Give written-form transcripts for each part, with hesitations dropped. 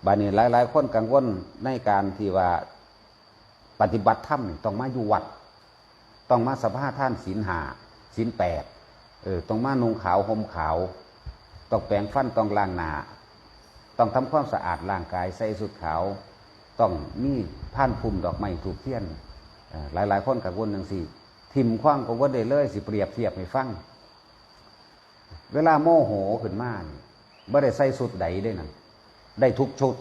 บานี้หลายคนกังวลในการที่ว่าปฏิบัติธรรมต้องมาอยู่วัดต้องมาสภาท่านศีลห้าศีลแปดต้องมานุ่งขาวห่มขาวต้องแปรงฟันต้องล้างหน้าต้องทำความสะอาดร่างกายใส่สุดขาวต้องมีผ่านภูมิดอกไม้ถูกเทียนหลายคนกังวลจังซี่ทิมขว้างก็ว่าได้เลยสิเปรียบเทียบให้ฟังเวลาโมโหขึ้นมาบ่ได้ใส่สุดใดได้นั่นได้ทุกชุด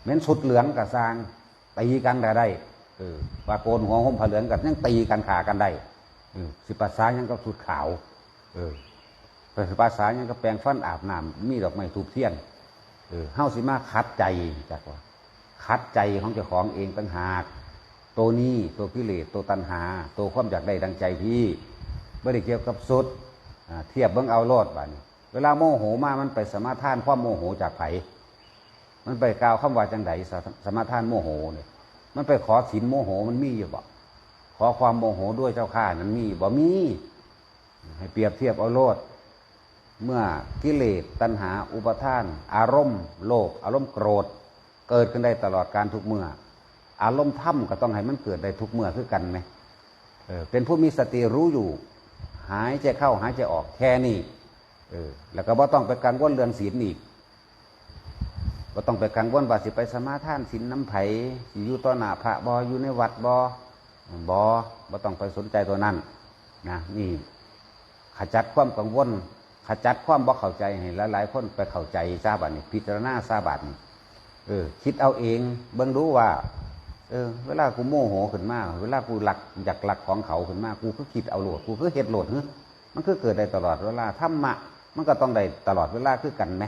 แม้นชุดเหลืองกับซางตีกันก็ได้ว่าโกนหัวห่มผ้าเหลืองกับยังตีกันขากันได้สิภาษายังก็ชุดขาวภาษายังก็แปรงฟันอาบน้ำมีดอกไม้ถูกเทียนเฮาสิมาคัดใจจากว่าคัดใจของเจ้าของเองต่างหากตัวนี้ตัวกิเลสตัวตัณหาตัวความอยากได้ดังใจพี่ไม่ได้เกี่ยวกับสุดเทียบเบิ่งเอาโลดบัดนี้เวลาโมโหมามันไปสมาทานความโมโหจากไผมันไปกล่าวคำว่าจังไดสมาทานโมโหเนี่ยมันไปขอศีลโมโหมันมีอยู่บ่ขอความโมโหด้วยเจ้าข้านั้นมีบ่มีให้เปรียบเทียบเอาโลดเมื่อกิเลสตัณหาอุปทานอารมณ์โลภอารมณ์โกรธเกิดขึ้นได้ตลอดการทุกเมื่ออารมณ์ธรรมก็ต้องให้มันเกิดได้ทุกเมื่อคือกันไหมเป็นผู้มีสติรู้อยู่หายใจเข้าหายใจออกแค่นี้แล้วก็บ่ต้องไปกังวลเรื่องศีลอีกบ่ต้องไปกังวลว่าสิไปสมาทานศีลน้ำไผ่สิอยู่ต่อหน้าพระบ่อยู่ในวัดบ่ต้องไปสนใจตัวนั้นนะนี่ขจัดความกังวลขจัดความบ่เข้าใจให้หลายคนไปเข้าใจซาบัดนี่พิจารณาซาบัดนี่คิดเอาเองเบิ่งรู้ว่าเวลากูโมโหขึ้นมาเวลากูอยากหลักของเขาขึ้นมากูก็คิดเอาโหลดกูก็เฮ็ดโหลดมันคือเกิดได้ตลอดเวลาธรรมะมันก็ต้องได้ตลอดเวลาคือกันไหม